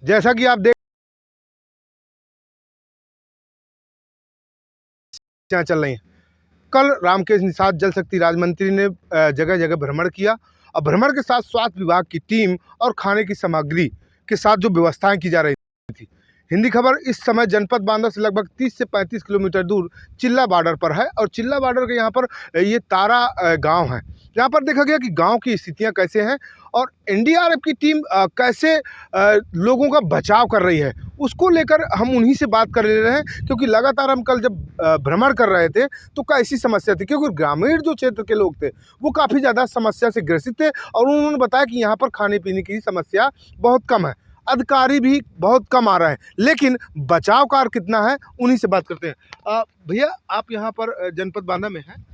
जैसा कि आप देख यहाँ चल रही हैं। कल रामकेश निषाद जल शक्ति राज्य मंत्री ने जगह जगह भ्रमण किया और भ्रमण के साथ स्वास्थ्य विभाग की टीम और खाने की सामग्री के साथ जो व्यवस्थाएं की जा रही थी। हिंदी खबर इस समय जनपद बांदा से लगभग 30 से 35 किलोमीटर दूर चिल्ला बॉर्डर पर है और चिल्ला बॉर्डर के यहाँ पर ये तारा गांव है। यहाँ पर देखा गया कि गांव की स्थितियां कैसे हैं और एनडीआरएफ की टीम कैसे लोगों का बचाव कर रही है, उसको लेकर हम उन्हीं से बात कर ले रहे हैं। क्योंकि लगातार हम कल जब भ्रमण कर रहे थे तो कैसी समस्या थी, क्योंकि ग्रामीण जो क्षेत्र के लोग थे वो काफ़ी ज़्यादा समस्या से ग्रसित थे और उन्होंने बताया कि यहाँ पर खाने पीने की समस्या बहुत कम है, अधिकारी भी बहुत कम आ रहे हैं, लेकिन बचाव कार्य कितना है उन्हीं से बात करते हैं। भैया, आप यहाँ पर जनपद बांदा में हैं,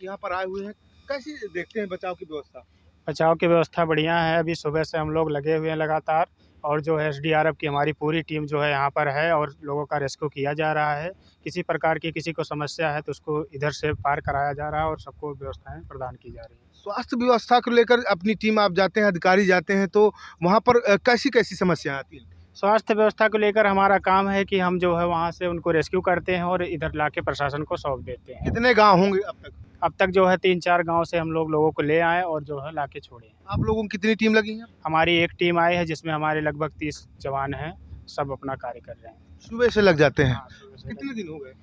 यहाँ पर आए हुए हैं, कैसी देखते हैं बचाव की व्यवस्था? बचाव की व्यवस्था बढ़िया है। अभी सुबह से हम लोग लगे हुए हैं लगातार, और जो है एसडीआरएफ की हमारी पूरी टीम जो है यहाँ पर है और लोगों का रेस्क्यू किया जा रहा है। किसी प्रकार की किसी को समस्या है तो उसको इधर से पार कराया जा रहा है और सबको व्यवस्थाएं प्रदान की जा रही हैं। स्वास्थ्य व्यवस्था को लेकर अपनी टीम आप जाते हैं, अधिकारी जाते हैं, तो वहाँ पर कैसी कैसी समस्याएं आती हैं? स्वास्थ्य व्यवस्था को लेकर हमारा काम है कि हम जो है वहाँ से उनको रेस्क्यू करते हैं और इधर लाके प्रशासन को सौंप देते हैं। कितने गांव होंगे अब तक? अब तक जो है 3-4 गांव से हम लोगों को ले आए और जो है लाके छोड़े। आप लोगों की कितनी टीम लगी है? हमारी एक टीम आई है जिसमें हमारे लगभग 30 जवान हैं, सब अपना कार्य कर रहे हैं। सुबह से लग जाते हैं। हाँ, सुबह से कितने दिन हो गए?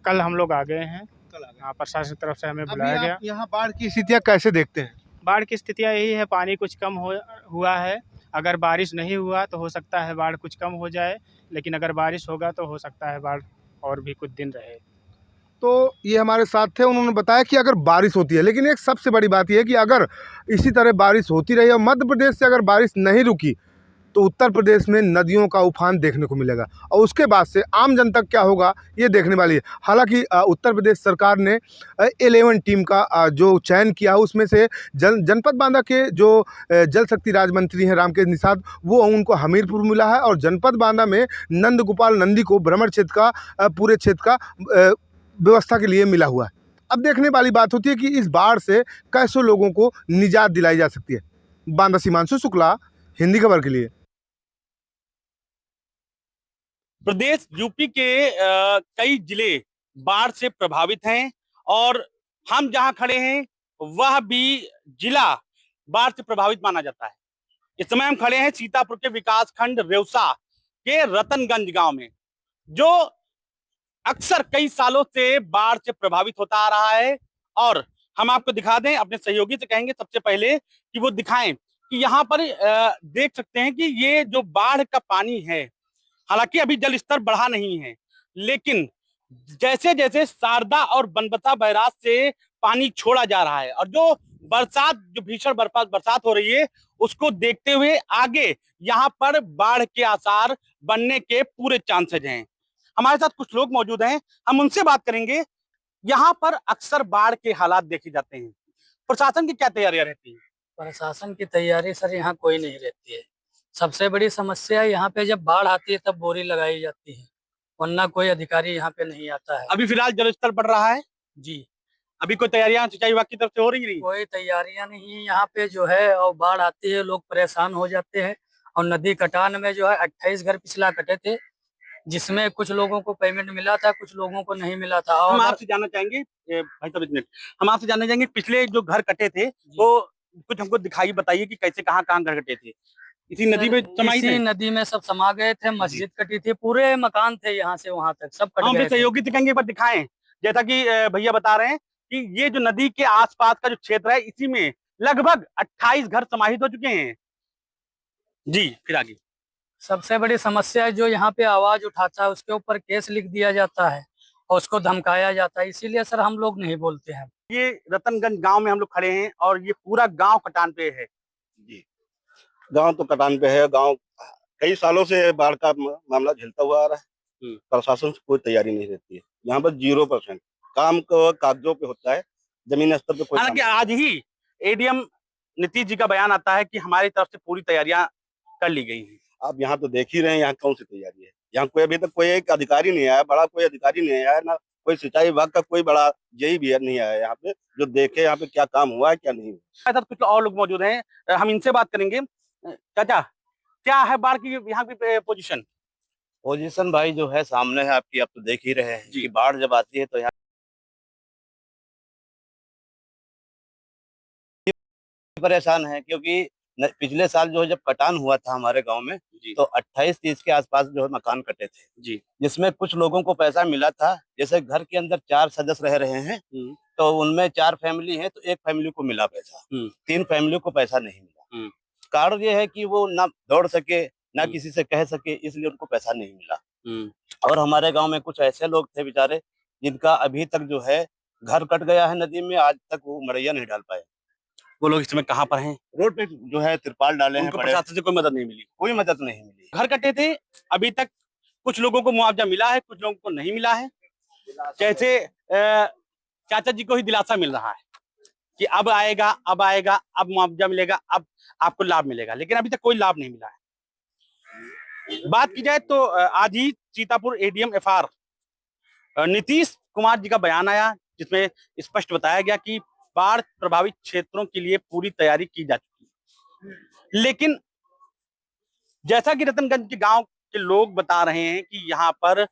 कल हम लोग आ गए हैं। कल आ गए। हाँ, प्रशासन की तरफ से हमें अभी बुलाया गया। आप यहाँ बाढ़ की स्थितियाँ कैसे देखते हैं? बाढ़ की स्थितियाँ यही है, पानी कुछ कम हुआ है। अगर बारिश नहीं हुआ तो हो सकता है बाढ़ कुछ कम हो जाए, लेकिन अगर बारिश होगा तो हो सकता है बाढ़ और भी कुछ दिन रहे। तो ये हमारे साथ थे, उन्होंने बताया कि अगर बारिश होती है, लेकिन एक सबसे बड़ी बात यह है कि अगर इसी तरह बारिश होती रही और मध्य प्रदेश से अगर बारिश नहीं रुकी तो उत्तर प्रदेश में नदियों का उफान देखने को मिलेगा और उसके बाद से आम जनता क्या होगा ये देखने वाली है। हालांकि उत्तर प्रदेश सरकार ने 11 टीम का जो चयन किया, उसमें से जनपद बांदा के जो जल शक्ति राज्य मंत्री हैं रामकेश निषाद, वो उनको हमीरपुर मिला है और जनपद बांदा में नंद गोपाल नंदी को भ्रमण क्षेत्र का पूरे क्षेत्र का व्यवस्था के लिए मिला हुआ है। अब देखने वाली बात होती है कि इस बाढ़ से कैसे लोगों को निजात दिलाई जा सकती है। बांदा से हिमांशु शुक्ला, हिंदी खबर के लिए। प्रदेश यूपी के कई जिले बाढ़ से प्रभावित हैं और हम जहां खड़े हैं वह भी जिला बाढ़ से प्रभावित माना जाता है। इस समय हम खड़े हैं सीतापुर के विकास खंड रेवसा के रतनगंज गांव में, जो अक्सर कई सालों से बाढ़ से प्रभावित होता आ रहा है। और हम आपको दिखा दें, अपने सहयोगी से कहेंगे सबसे पहले कि वो दिखाएं कि यहाँ पर देख सकते हैं कि ये जो बाढ़ का पानी है, हालांकि अभी जल स्तर बढ़ा नहीं है, लेकिन जैसे जैसे शारदा और बनबसा बैराज से पानी छोड़ा जा रहा है और जो भीषण बरसात हो रही है, उसको देखते हुए आगे यहाँ पर बाढ़ के आसार बनने के पूरे चांसेज हैं। हमारे साथ कुछ लोग मौजूद हैं, हम उनसे बात करेंगे। यहाँ पर अक्सर बाढ़ के हालात देखे जाते हैं, प्रशासन की क्या तैयारियां रहती है? प्रशासन की तैयारी सर यहाँ कोई नहीं रहती है। सबसे बड़ी समस्या यहाँ पे जब बाढ़ आती है तब बोरी लगाई जाती है, वरना कोई अधिकारी यहाँ पे नहीं आता है। अभी फिलहाल जल स्तर बढ़ रहा है जी, अभी कोई तैयारियां सिंचाई विभाग की तरफ से हो रही नहीं? कोई तैयारियां नहीं है यहाँ पे जो है, और बाढ़ आती है लोग परेशान हो जाते हैं। और नदी कटान में जो है 28 घर पिछला कटे थे, जिसमें कुछ लोगों को पेमेंट मिला था, कुछ लोगों को नहीं मिला था। हम और आपसे जानना चाहेंगे भाई साहब, एक मिनट, हम आपसे जानना चाहेंगे पिछले जो घर कटे थे तो कुछ हमको दिखाई बताइए कि कैसे कहाँ कहाँ घर कटे थे? इसी नदी में समाई थे? इसी नदी में सब समा गए थे, मस्जिद कटी थी, पूरे मकान थे यहाँ से वहां तक सब कट हम गए थे। सहयोगी से कहेंगे एक बार दिखाएं, जैसा कि भैया बता रहे हैं कि ये जो नदी के आसपास का जो क्षेत्र है, इसी में लगभग 28 घर समाहित हो चुके हैं। जी, फिर आगे। सबसे बड़ी समस्या है जो यहाँ पे आवाज उठाता है उसके ऊपर केस लिख दिया जाता है और उसको धमकाया जाता है, इसीलिए सर हम लोग नहीं बोलते हैं। ये रतनगंज गांव में हम लोग खड़े हैं और ये पूरा गांव कटान पे है। जी, गांव तो कटान पे है। गांव कई सालों से बाढ़ का मामला झेलता हुआ आ रहा है। प्रशासन से कोई तैयारी नहीं रहती है। यहाँ पर 0% काम को कागजों पे होता है, जमीन स्तर पे कोई काम हालांकि नहीं। आज ही एडीएम नीतीश जी का बयान आता है कि हमारी तरफ से पूरी तैयारियां कर ली गई हैं। आप यहाँ तो देख ही रहे हैं, यहाँ कौन सी तैयारी है। यहाँ कोई अभी तक कोई एक अधिकारी नहीं आया, बड़ा कोई अधिकारी नहीं आया, ना कोई सिंचाई विभाग का कोई बड़ा जेई भी नहीं आया यहाँ पे जो देखे यहाँ पे क्या काम हुआ है क्या नहीं हुआ। हमारे साथ कुछ और लोग मौजूद हैं, हम इनसे बात करेंगे। चाचा, क्या है बाढ़ की यहाँ की पोजीशन? पोजीशन भाई जो है सामने है आपकी, आप तो देख ही रहे हैं कि बाढ़ जब आती है तो यहाँ परेशान है, क्योंकि पिछले साल जो है जब कटान हुआ था हमारे गांव में तो 28-30 के आसपास जो है मकान कटे थे जी। जिसमें कुछ लोगों को पैसा मिला था। जैसे घर के अंदर 4 सदस्य रह रहे हैं तो उनमें 4 फैमिली है तो एक फैमिली को मिला पैसा, 3 फैमिली को पैसा नहीं मिला। कारण ये है कि वो ना दौड़ सके ना किसी से कह सके, इसलिए उनको पैसा नहीं मिला। और हमारे गांव में कुछ ऐसे लोग थे बेचारे जिनका अभी तक जो है घर कट गया है नदी में, आज तक वो मड़ैया नहीं डाल पाए। वो लोग इस समय कहाँ पर हैं? रोड पे जो है तिरपाल डाले हैं, उनको प्रशासन से कोई मदद नहीं मिली? कोई मदद नहीं मिली। घर कटे थे, अभी तक कुछ लोगों को मुआवजा मिला है, कुछ लोगों को नहीं मिला है। जैसे चाचा जी को ही दिलासा मिल रहा है कि अब आएगा, अब मुआवजा मिलेगा, अब आपको लाभ मिलेगा, लेकिन अभी तक कोई लाभ नहीं मिला है। बात की जाए तो आज ही सीतापुर एडीएम एफआर नीतीश कुमार जी का बयान आया जिसमें स्पष्ट बताया गया कि बाढ़ प्रभावित क्षेत्रों के लिए पूरी तैयारी की जा चुकी है। लेकिन जैसा कि रतनगंज के गांव के लोग बता रहे हैं कि यहाँ पर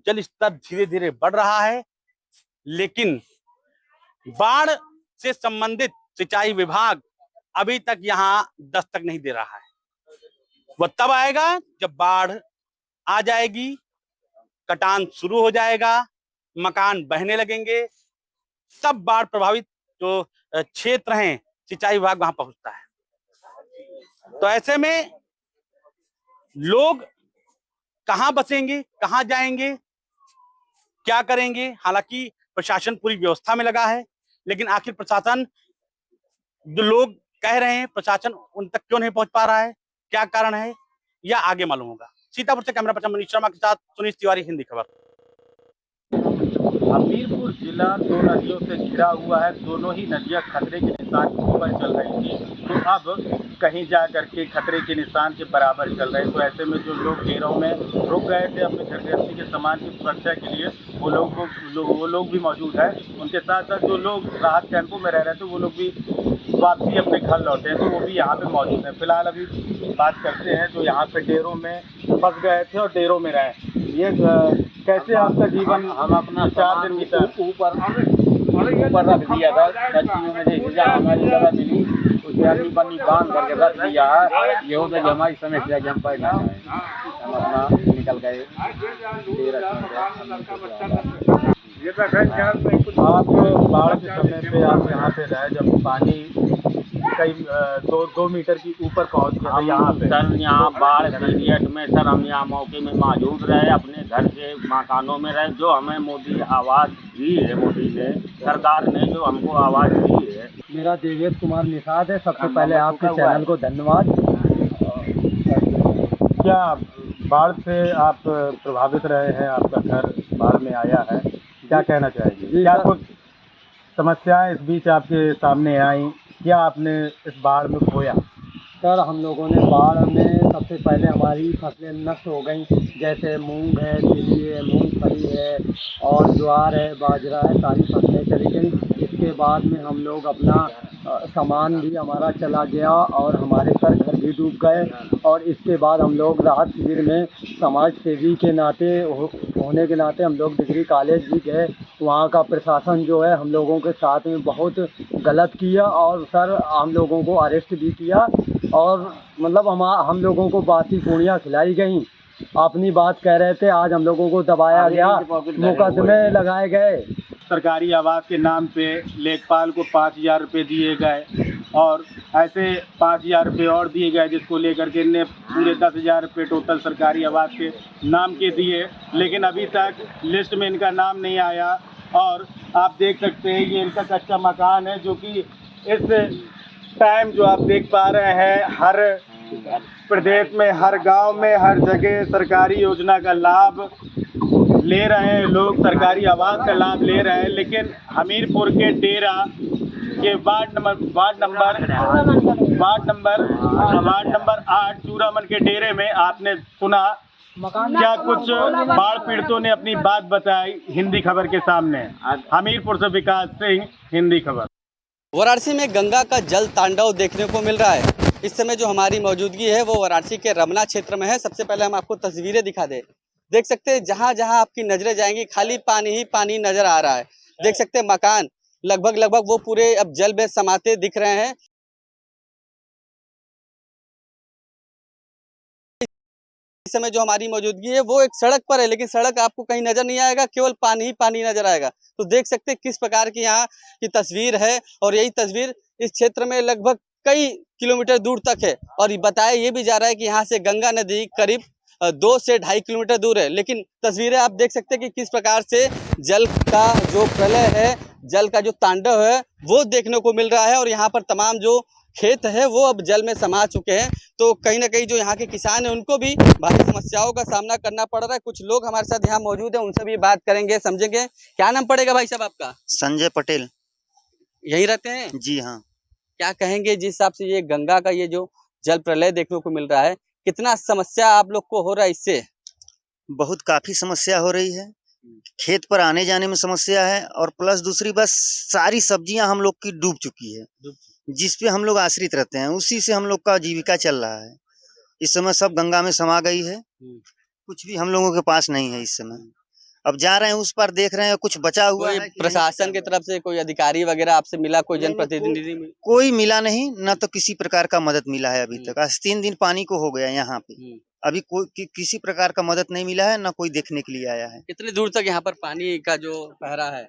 जल स्तर धीरे धीरे बढ़ रहा है, लेकिन बाढ़ से संबंधित सिंचाई विभाग अभी तक यहाँ दस्तक नहीं दे रहा है। वह तब आएगा जब बाढ़ आ जाएगी, कटान शुरू हो जाएगा, मकान बहने लगेंगे, तब बाढ़ प्रभावित जो क्षेत्र हैं सिंचाई विभाग वहां पहुंचता है। तो ऐसे में लोग कहां बसेंगे, कहां जाएंगे, क्या करेंगे? हालांकि प्रशासन पूरी व्यवस्था में लगा है, लेकिन आखिर प्रशासन, जो लोग कह रहे हैं प्रशासन उन तक क्यों नहीं पहुंच पा रहा है, क्या कारण है, या आगे मालूम होगा। सीतापुर से कैमरा पर्सन मनीष शर्मा के साथ सुनील तिवारी, हिंदी खबर। हमीरपुर जिला 2 नदियों से घिरा हुआ है। दोनों ही नदियां खतरे के निशान के ऊपर चल रही थी, तो अब कहीं जा करके खतरे के निशान के बराबर चल रहे हैं। तो ऐसे में जो लोग घेरों में रुक गए थे अपने घर गृहस्थी के सामान की सुरक्षा के लिए, वो लोग भी मौजूद है। उनके साथ साथ जो लोग राहत कैंपों में रह रहे थे वो लोग भी वापसी अपने घर लौटे हैं, तो वो भी यहाँ पे मौजूद हैं। फिलहाल अभी बात करते हैं जो यहाँ पे डेरों में फंस गए थे और डेरों में रहे। ये कैसे आपका जीवन? हम अपना 4 दिन ऊपर रख दिया था बच्चियों में, जैसे जहाँ हमारी जगह मिली उसे अन्नी बन्नी बांध करके रख दिया है। ये होता है हमारी समस्या कि हम पैर ना जाए, हम अपना निकल गए। आप बाढ़ के समय पे आप यहाँ पे रहे जब पानी कई 2 मीटर की ऊपर पहुँच गया यहाँ पे? सर यहाँ बाढ़ पीरियड में सर हम यहाँ मौके में मौजूद रहे, अपने घर के मकानों में रहे। जो हमें मोदी आवाज़ दी है, मोदी ने, सरकार ने जो हमको आवाज़ दी है। मेरा देवेश कुमार निषाद है। सबसे पहले आपके चैनल को धन्यवाद। क्या बाढ़ से आप प्रभावित रहे हैं, आपका घर बाढ़ में आया है, क्या कहना चाहेंगे? क्या कुछ समस्याएं इस बीच आपके सामने आई, क्या आपने इस बाढ़ में खोया? सर हम लोगों ने बाढ़ में सबसे पहले हमारी फसलें नष्ट हो गई, जैसे मूंग है, तिली है, मूंगफली है और ज्वार है, बाजरा है, सारी फसलें चली गई। इसके बाद में हम लोग अपना सामान भी हमारा चला गया और हमारे सर घर भी डूब गए। और इसके बाद हम लोग राहत शिविर में समाज सेवी के नाते होने के नाते हम लोग डिग्री कॉलेज भी गए। वहाँ का प्रशासन जो है हम लोगों के साथ में बहुत गलत किया और सर हम लोगों को अरेस्ट भी किया और मतलब हम लोगों को बासी पूड़ियाँ खिलाई गई। अपनी बात कह रहे थे, आज हम लोगों को दबाया गया, मुकदमे लगाए गए। सरकारी आवास के नाम पे लेखपाल को 5,000 रुपये दिए गए और ऐसे 5,000 रुपये और दिए गए, जिसको लेकर के इनने पूरे 10,000 रुपये टोटल सरकारी आवास के नाम के दिए, लेकिन अभी तक लिस्ट में इनका नाम नहीं आया। और आप देख सकते हैं ये इनका कच्चा मकान है, जो कि इस टाइम जो आप देख पा रहे हैं हर प्रदेश में, हर गांव में, हर जगह सरकारी योजना का लाभ ले रहे हैं लोग, सरकारी आवास का लाभ ले रहे हैं। लेकिन हमीरपुर के डेरा के वार्ड नंबर 8 चूरामन के डेरे में आपने सुना क्या कुछ बाढ़ पीड़ितों ने अपनी बात बताई हिंदी खबर के सामने। हमीरपुर से विकास सिंह, हिंदी खबर। वाराणसी में गंगा का जल तांडव देखने को मिल रहा है। इस समय जो हमारी मौजूदगी है वो वाराणसी के रमना क्षेत्र में है। सबसे पहले हम आपको तस्वीरें दिखा दें। देख सकते हैं जहां जहां आपकी नजरें जाएंगी खाली पानी ही पानी नजर आ रहा है। देख सकते हैं मकान लगभग वो पूरे अब जल में समाते दिख रहे हैं। इस समय जो हमारी मौजूदगी है वो एक सड़क पर है, लेकिन सड़क आपको कहीं नजर नहीं आएगा, केवल पानी ही पानी नजर आएगा। तो देख सकते हैं किस प्रकार की यहाँ की तस्वीर है और यही तस्वीर इस क्षेत्र में लगभग कई किलोमीटर दूर तक है। और बताया ये भी जा रहा है कि यहाँ से गंगा नदी करीब 2 से 2.5 किलोमीटर दूर है। लेकिन तस्वीरें आप देख सकते हैं कि किस प्रकार से जल का जो प्रलय है, जल का जो तांडव है वो देखने को मिल रहा है। और यहाँ पर तमाम जो खेत है वो अब जल में समा चुके हैं। तो कहीं ना कहीं जो यहाँ के किसान हैं उनको भी भारी समस्याओं का सामना करना पड़ रहा है। कुछ लोग हमारे साथ यहाँ मौजूद हैं, उनसे भी बात करेंगे, समझेंगे। क्या नाम पड़ेगा भाई साहब आपका? संजय पटेल। यहीं रहते हैं? जी हाँ। क्या कहेंगे जिस हिसाब से ये गंगा का ये जो जल प्रलय देखने को मिल रहा है, कितना समस्या आप लोग को हो रहा है इससे? बहुत काफी समस्या हो रही है, खेत पर आने जाने में समस्या है और प्लस दूसरी बात सारी सब्जियां हम लोग की डूब चुकी है, जिस पे हम लोग आश्रित रहते हैं, उसी से हम लोग का जीविका चल रहा है। इस समय सब गंगा में समा गई है, कुछ भी हम लोगों के पास नहीं है इस समय। अब जा रहे हैं उस पर, देख रहे हैं कुछ बचा हुआ है। प्रशासन की तरफ से कोई अधिकारी वगैरह आपसे मिला, कोई जनप्रतिनिधि? कोई मिला नहीं, न तो किसी प्रकार का मदद मिला है अभी तक। आज 3 दिन पानी को हो गया यहाँ पे, अभी कोई किसी प्रकार का मदद नहीं मिला है, न कोई देखने के लिए आया है। कितनी दूर तक यहाँ पर पानी का जो पहरा है?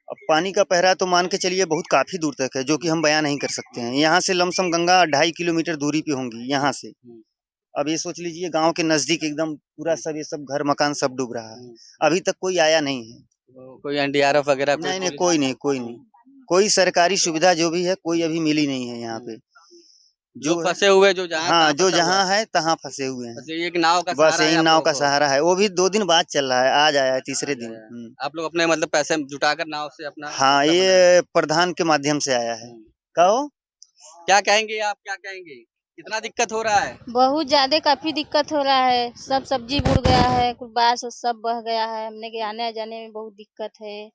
अब पानी का पहरा तो मान के चलिए बहुत काफी दूर तक है, जो कि हम बयान नहीं कर सकते हैं। यहाँ से लमसम गंगा 2.5 किलोमीटर दूरी पे होंगी यहाँ से। अब ये सोच लीजिए गांव के नजदीक एकदम पूरा सब ये सब घर मकान सब डूब रहा है। अभी तक कोई आया नहीं है। कोई एनडीआरएफ वगैरह? नहीं, कोई नहीं। कोई सरकारी सुविधा जो भी है कोई अभी मिली नहीं है यहाँ पे। जो फंसे हुए जो जहाँ, हाँ, जो जहाँ है तहाँ फंसे हुए हैं। एक नाव का बस यही नाव का सहारा है, वो भी 2 दिन बाद चल रहा है, आज आया है 3रे दिन। आप लोग अपने मतलब पैसे जुटाकर नाव से अपना? हाँ, ये प्रधान के माध्यम से आया है। कहो क्या कहेंगे आप, क्या कहेंगे, कितना दिक्कत हो रहा है? बहुत ज्यादा काफी दिक्कत हो रहा है। सब सब्जी बुड़ गया है, कुछ बाढ़ सब बह गया है। हमने के आने जाने में बहुत दिक्कत है।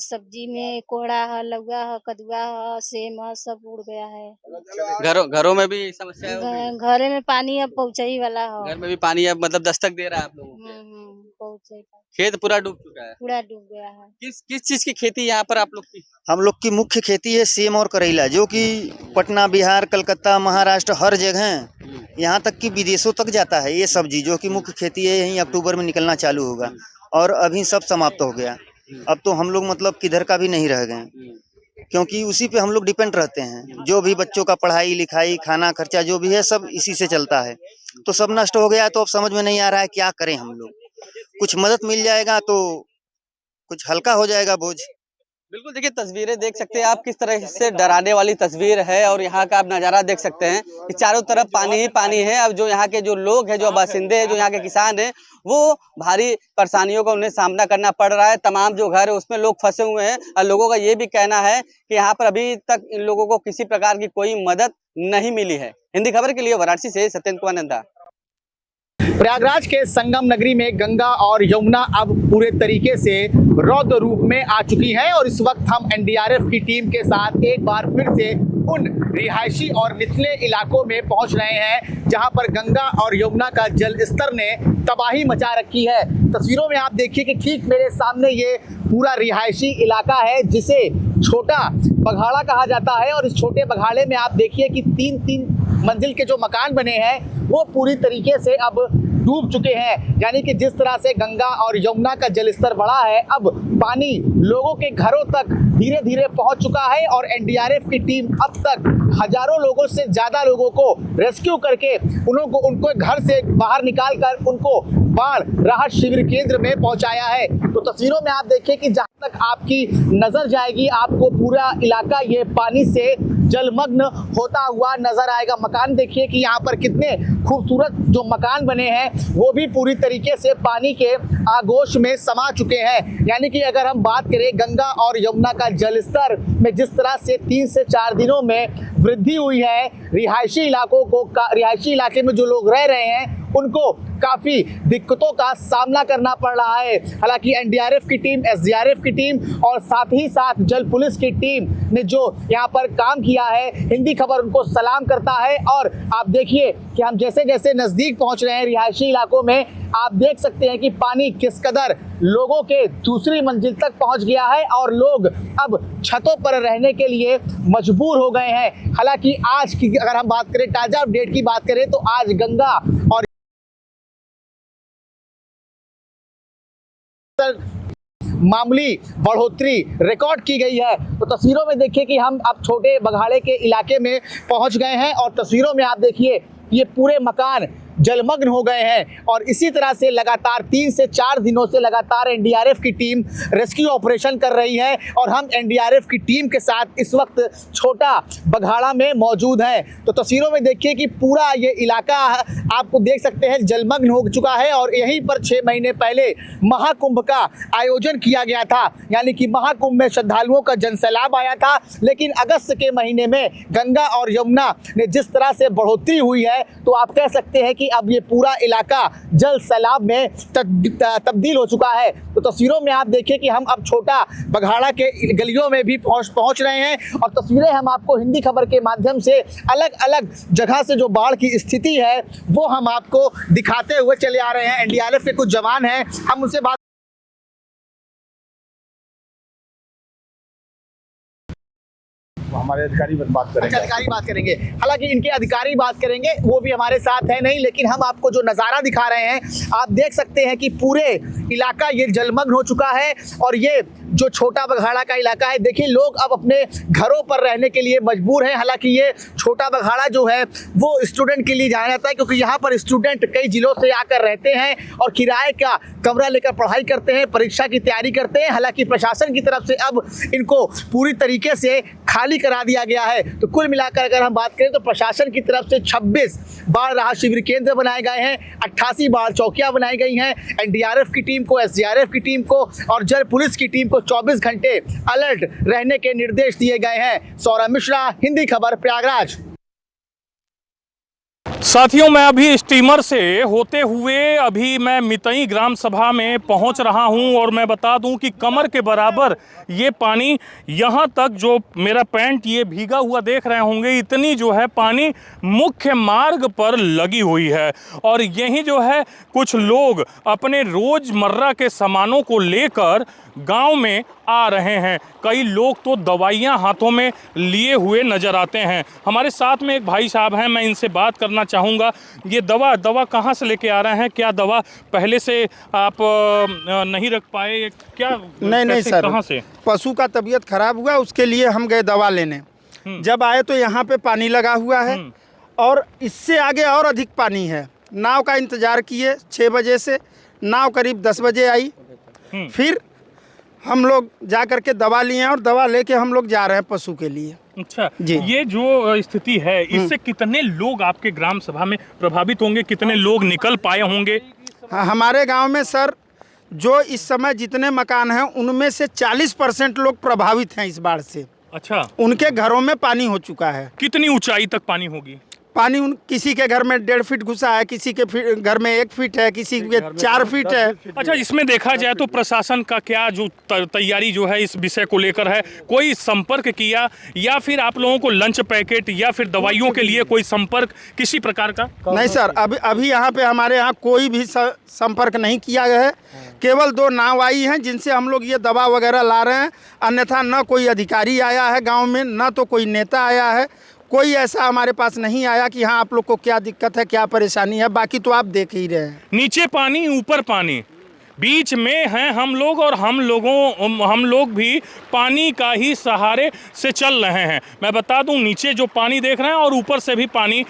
सब्जी में कोहड़ा है, लौका है, कदुआ है, सेम है, सब उड़ गया है। घरों में भी समस्या है? घरे में पानी अब पहुँचे ही वाला है। घर में भी पानी अब मतलब दस्तक दे रहा है आप लोगों को? पहुँचे। खेत पूरा डूब चुका है? पूरा डूब गया है। किस चीज की खेती यहाँ पर आप लोग की? हम लोग की मुख्य खेती है सेम और करेला, जो कि पटना, बिहार, कलकत्ता, महाराष्ट्र हर जगह यहाँ तक कि विदेशों तक जाता है ये सब्जी, जो कि मुख्य खेती है। यही अक्टूबर में निकलना चालू होगा और अभी सब समाप्त हो गया। अब तो हम लोग मतलब किधर का भी नहीं रह गए, क्योंकि उसी पे हम लोग डिपेंड रहते हैं। जो भी बच्चों का पढ़ाई लिखाई, खाना खर्चा जो भी है सब इसी से चलता है। तो सब नष्ट हो गया, तो अब समझ में नहीं आ रहा है क्या करें हम लोग। कुछ मदद मिल जाएगा तो कुछ हल्का हो जाएगा बोझ। बिल्कुल, देखिए तस्वीरें देख सकते हैं आप, किस तरह से डराने वाली तस्वीर है। और यहाँ का आप नज़ारा देख सकते हैं कि चारों तरफ पानी ही पानी है। अब जो यहाँ के जो लोग हैं, जो बासिंदे हैं, जो यहाँ के किसान हैं, वो भारी परेशानियों का उन्हें सामना करना पड़ रहा है। तमाम जो घर है उसमें लोग फंसे हुए हैं और लोगों का ये भी कहना है कि यहाँ पर अभी तक इन लोगों को किसी प्रकार की कोई मदद नहीं मिली है। हिंदी खबर के लिए वाराणसी से सत्येंद्र कुमार नंदा। प्रयागराज के संगम नगरी में गंगा और यमुना अब पूरे तरीके से रौद्र रूप में आ चुकी है और इस वक्त हम एनडीआरएफ की टीम के साथ एक बार फिर से उन रिहायशी और निचले इलाकों में पहुंच रहे हैं जहां पर गंगा और यमुना का जल स्तर ने तबाही मचा रखी है। तस्वीरों में आप देखिए कि ठीक मेरे सामने ये पूरा रिहायशी इलाका है जिसे छोटा बघाड़ा कहा जाता है और इस छोटे बघाड़े में आप देखिए कि 3-3 मंजिल के जो मकान बने हैं वो पूरी तरीके से अब डूब चुके हैं। यानी कि जिस तरह से गंगा और यमुना का जल स्तर बढ़ा है, अब पानी लोगों के घरों तक धीरे धीरे पहुंच चुका है और एनडीआरएफ की टीम अब तक हजारों लोगों से ज्यादा लोगों को रेस्क्यू करके उनको घर से बाहर निकाल कर उनको बाढ़ राहत शिविर केंद्र में पहुंचाया है। तो तस्वीरों में आप देखिए कि जहां तक आपकी नजर जाएगी आपको पूरा इलाका ये पानी से जलमग्न होता हुआ नजर आएगा। मकान देखिए कि यहाँ पर कितने खूबसूरत जो मकान बने हैं वो भी पूरी तरीके से पानी के आगोश में समा चुके हैं। यानी कि अगर हम बात करें गंगा और यमुना का जल स्तर में जिस तरह से 3 से 4 दिनों में वृद्धि हुई है, रिहायशी इलाके में जो लोग रह रहे हैं उनको काफ़ी दिक्कतों का सामना करना पड़ रहा है। हालांकि एनडीआरएफ की टीम, एसडीआरएफ की टीम और साथ ही साथ जल पुलिस की टीम ने जो यहाँ पर काम किया है, हिंदी खबर उनको सलाम करता है। और आप देखिए कि हम जैसे जैसे नज़दीक पहुँच रहे हैं रिहायशी इलाकों में, आप देख सकते हैं कि पानी किस कदर लोगों के दूसरी मंजिल तक पहुंच गया है और लोग अब छतों पर रहने के लिए मजबूर हो गए हैं। हालांकि आज की अगर हम बात करें, ताज़ा अपडेट की बात करें, तो आज गंगा और मामूली बढ़ोतरी रिकॉर्ड की गई है। तो तस्वीरों में देखिए कि हम अब छोटे बघाड़े के इलाके में पहुंच गए हैं और तस्वीरों में आप देखिए ये पूरे मकान जलमग्न हो गए हैं। और इसी तरह से लगातार 3 से 4 दिनों से लगातार एनडीआरएफ की टीम रेस्क्यू ऑपरेशन कर रही है और हम एनडीआरएफ की टीम के साथ इस वक्त छोटा बघाड़ा में मौजूद हैं। तो तस्वीरों में देखिए कि पूरा ये इलाका आपको देख सकते हैं जलमग्न हो चुका है और यहीं पर 6 महीने पहले महाकुंभ का आयोजन किया गया था, यानी कि महाकुंभ में श्रद्धालुओं का जनसैलाब आया था। लेकिन अगस्त के महीने में गंगा और यमुना ने जिस तरह से बढ़ोतरी हुई है, तो आप कह सकते हैं कि अब ये पूरा इलाका जल सैलाब में तब्दील हो चुका है। तो तस्वीरों में आप देखिए कि हम अब छोटा बघाड़ा के गलियों में भी पहुंच रहे हैं और तस्वीरें हम आपको हिंदी खबर के माध्यम से अलग अलग जगह से जो बाढ़ की स्थिति है वो हम आपको दिखाते हुए चले आ रहे हैं। एनडीआरएफ के कुछ जवान हैं, हम उनसे बात हमारे अधिकारी बात करेंगे। अधिकारी बात करेंगे, हालांकि इनके अधिकारी बात करेंगे, वो भी हमारे साथ है नहीं, लेकिन हम आपको जो नज़ारा दिखा रहे हैं, आप देख सकते हैं कि पूरे इलाका ये जलमग्न हो चुका है। और ये जो छोटा बघाड़ा का इलाका है, देखिए लोग अब अपने घरों पर रहने के लिए मजबूर हैं। हालांकि ये छोटा बघाड़ा जो है वो स्टूडेंट के लिए जाना जाता है, क्योंकि यहाँ पर स्टूडेंट कई जिलों से आकर रहते हैं और किराए का कमरा लेकर पढ़ाई करते हैं, परीक्षा की तैयारी करते हैं। हालांकि प्रशासन की तरफ से अब इनको पूरी तरीके से खाली करा दिया गया है। तो कुल मिलाकर अगर हम बात करें तो प्रशासन की तरफ से 26 बाढ़ राहत शिविर केंद्र बनाए गए हैं, 88 बाढ़ चौकियां बनाई गई हैं। एनडीआरएफ की टीम को, एसडीआरएफ की टीम को और जल पुलिस की टीम को 24 घंटे अलर्ट रहने के निर्देश दिए गए हैं। सौरभ मिश्रा, हिंदी खबर, प्रयागराज। साथियों, मैं अभी स्टीमर से होते हुए अभी मैं मितई ग्राम सभा में पहुंच रहा हूं और मैं बता दूं कि कमर के बराबर ये पानी, यहां तक जो मेरा पैंट ये भीगा हुआ देख रहे होंगे, इतनी जो है पानी मुख्य मार्ग पर लगी हुई है। और यही जो है कुछ लोग अपने रोज़मर्रा के सामानों को लेकर गांव में आ रहे हैं। कई लोग तो दवाइयां हाथों में लिए हुए नज़र आते हैं। हमारे साथ में एक भाई साहब हैं, मैं इनसे बात करना चाहूँगा। ये दवा कहाँ से लेके आ रहे हैं? क्या दवा पहले से आप नहीं रख पाए? क्या नहीं सर, कहाँ से? पशु का तबीयत खराब हुआ, उसके लिए हम गए दवा लेने। जब आए तो यहाँ पे पानी लगा हुआ है और इससे आगे और अधिक पानी है। नाव का इंतज़ार किए 6 बजे से, नाव करीब 10 बजे आई। फिर हम लोग जा कर के दवा लिए और दवा लेके हम लोग जा रहे हैं पशु के लिए। अच्छा जी, ये जो स्थिति है इससे कितने लोग आपके ग्राम सभा में प्रभावित होंगे? कितने लोग निकल पाए होंगे? हाँ, हमारे गांव में सर जो इस समय जितने मकान हैं उनमें से 40% लोग प्रभावित हैं इस बाढ़ से। अच्छा, उनके घरों में पानी हो चुका है। कितनी ऊंचाई तक पानी होगी? पानी किसी के घर में 1.5 फीट घुसा है, किसी के घर में 1 फीट है, किसी के 4 फीट है। अच्छा, इसमें देखा जाए तो प्रशासन का क्या जो तैयारी जो है इस विषय को लेकर है? कोई संपर्क किया या फिर आप लोगों को लंच पैकेट या फिर दवाइयों के लिए कोई संपर्क किसी प्रकार का? नहीं सर, अभी यहाँ पे हमारे यहाँ कोई भी संपर्क नहीं किया गया है। केवल 2 नाव आई हैं जिनसे हम लोग ये दवा वगैरह ला रहे हैं। अन्यथा न कोई अधिकारी आया है गाँव में, न तो कोई नेता आया है। कोई ऐसा हमारे पास नहीं आया कि हाँ आप लोग को क्या दिक्कत है, क्या परेशानी है। बाकी तो आप देख ही रहे हैं, नीचे पानी ऊपर पानी, बीच में हैं हम लोग और हम लोग भी पानी का ही सहारे से चल रहे हैं। मैं बता दूं, नीचे जो पानी देख रहे हैं और ऊपर से भी पानी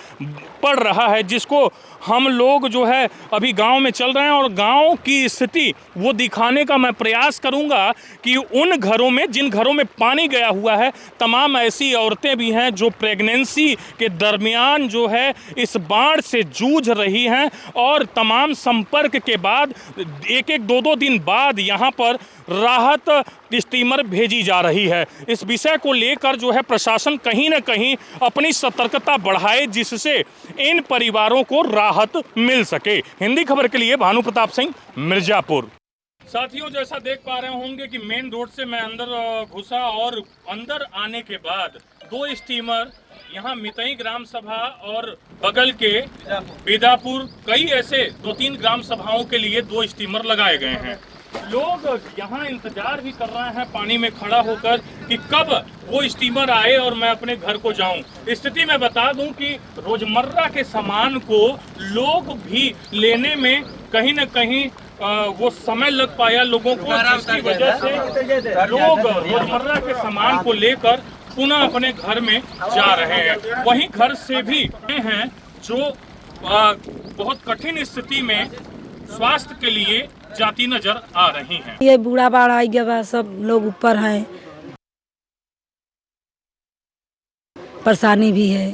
पड़ रहा है, जिसको हम लोग जो है अभी गांव में चल रहे हैं और गांव की स्थिति वो दिखाने का मैं प्रयास करूंगा कि उन घरों में, जिन घरों में पानी गया हुआ है, तमाम ऐसी औरतें भी हैं जो प्रेगनेंसी के दरमियान जो है इस बाढ़ से जूझ रही हैं और तमाम संपर्क के बाद 1-2 दिन बाद यहाँ पर राहत स्टीमर भेजी जा रही है। इस विषय को लेकर जो है प्रशासन कहीं ना कहीं अपनी सतर्कता बढ़ाए, जिससे इन परिवारों को राहत मिल सके। हिंदी खबर के लिए भानु प्रताप सिंह, मिर्जापुर। साथियों, जैसा देख पा रहे होंगे कि मेन रोड से मैं अंदर घुसा और अंदर आने के बाद 2 स्टीमर यहाँ मितई ग्राम सभा और बगल के बेदापुर, कई ऐसे 2-3 ग्राम सभाओं के लिए 2 स्टीमर लगाए गए हैं। लोग यहाँ इंतजार भी कर रहे हैं पानी में खड़ा होकर कि कब वो स्टीमर आए और मैं अपने घर को जाऊं। स्थिति में बता दूं कि रोजमर्रा के सामान को लोग भी लेने में कहीं न कहीं वो समय लग पाया लोगों को, जिसकी वजह से लोग रोजमर्रा के सामान को लेकर पुनः अपने घर में जा रहे हैं। वहीं घर से भी हैं जो बहुत कठिन स्थिति में स्वास्थ्य के लिए जाती नजर आ रही हैं। ये बूढ़ा बाढ़ आई गया, सब लोग ऊपर हैं, परेशानी भी है,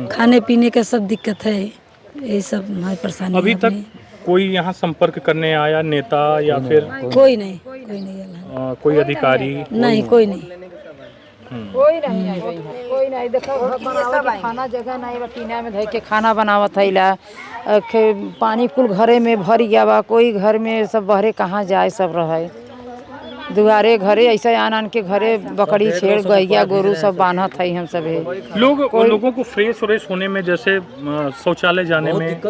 खाने पीने का सब दिक्कत है, यही सब हमारी परेशानी। अभी तक कोई यहाँ संपर्क करने आया नेता या फिर कोई नहीं आया, कोई अधिकारी नहीं, कोई नहीं, कोई नहीं आई, कोई नहीं। देखो खाना जगह नहीं बा, टीना में धर के खाना बनावत है, पानी कुल घरे में भर गया बा, कोई घर में सब बहरे कहाँ जाए, सब रहे दुआरे घरे ऐसे आन के घरे बकरी छेड़ गैया गोरू सब बांधत है। हम सब लोगों को फ्रेश होने में, जैसे शौचालय जाने में,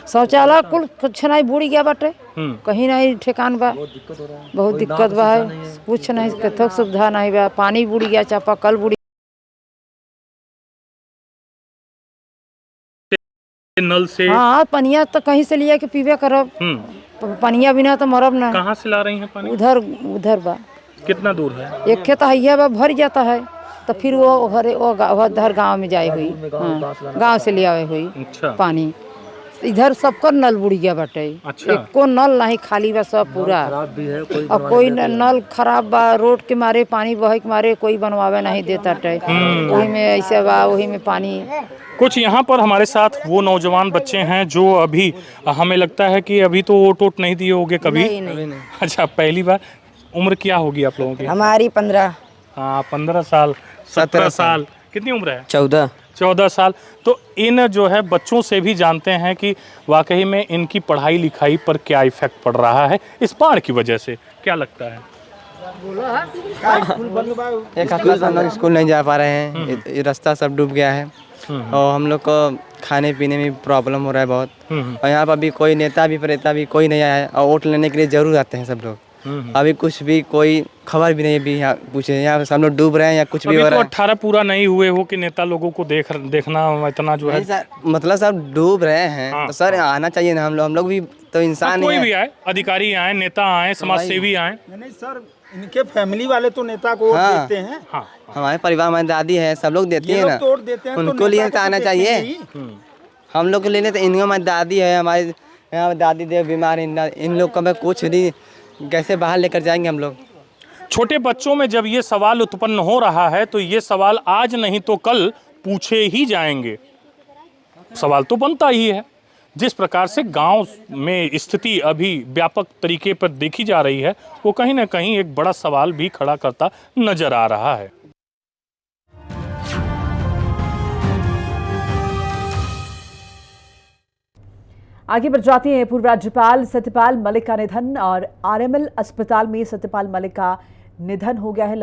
शौचालय कुल कुछ नहीं बुड़ गया बाटे, कहीं नहीं ठिकान बा, बहुत दिक्कत बा है, कुछ नहीं, कथो सुविधा नहीं बा, पानी बुड़ गया, चापाकल बुड़ नल से। हाँ, पनिया तो कहीं से लिया के पीबे करब, पनिया बिना तो मरब ना। कहाँ से ला रही हैं पानी? उधर बा। कितना दूर है? एक खेत है बा, भर जाता है तो फिर वो घरे वो उधर गांव में जाए हुई, गांव से ले आए हुई। अच्छा। पानी इधर सबका नल बुड़ गया बाटे। अच्छा। एको नल नहीं, खाली बा सब पूरा, और कोई नल खराब बा, रोड के मारे पानी बहे के मारे कोई बनवावे नहीं देता टे, वही में ऐसे बा, वही में पानी। कुछ यहाँ पर हमारे साथ वो नौजवान बच्चे हैं जो अभी हमें लगता है कि अभी तो वोट वोट नहीं दिए होंगे कभी? नहीं। अच्छा, पहली बार। उम्र क्या होगी आप लोगों की? हमारी 15। हाँ, 15 साल, 17 साल। कितनी उम्र है? 14 साल। तो इन जो है बच्चों से भी जानते हैं कि वाकई में इनकी पढ़ाई लिखाई पर क्या इफेक्ट पड़ रहा है इस बाढ़ की वजह से, क्या लगता है? स्कूल नहीं जा पा रहे हैं, ये रास्ता सब डूब गया है और हम लोग को खाने पीने में प्रॉब्लम हो रहा है बहुत। और यहाँ पर अभी कोई नेता भी प्रेता भी कोई नहीं आया है, और वोट लेने के लिए जरूर आते हैं सब लोग। अभी कुछ भी कोई खबर भी नहीं भी यहाँ पूछे, यहाँ सब लोग डूब रहे हैं या कुछ भी हो रहा है। 18 पूरा नहीं हुए हो कि नेता लोगों को देखना इतना जो है, मतलब सब डूब रहे हैं। तो सर आना चाहिए ना, हम लोग भी तो इंसान कोई भी आए, अधिकारी आए, नेता आए, समाज सेवी आए। नहीं सर, इनके फैमिली वाले तो नेता को वोट देते हैं। हाँ, हमारे परिवार में दादी है, सब लोग देती है ना, उनको लिए तो आना चाहिए। हम लोग के लिए तो इनको हमारी दादी है, हमारी यहाँ दादी देव बीमार, इन लोग का कुछ नहीं, कैसे बाहर लेकर जाएंगे हम लोग? छोटे बच्चों में जब ये सवाल उत्पन्न हो रहा है तो ये सवाल आज नहीं तो कल पूछे ही जाएंगे। सवाल तो बनता ही है। जिस प्रकार से गांव में स्थिति अभी व्यापक तरीके पर देखी जा रही है, वो कहीं ना कहीं एक बड़ा सवाल भी खड़ा करता नजर आ रहा है। आगे बढ़ जाते हैं। पूर्व राज्यपाल सत्यपाल मलिक का निधन और आरएमएल अस्पताल में सत्यपाल मलिक का निधन हो गया है।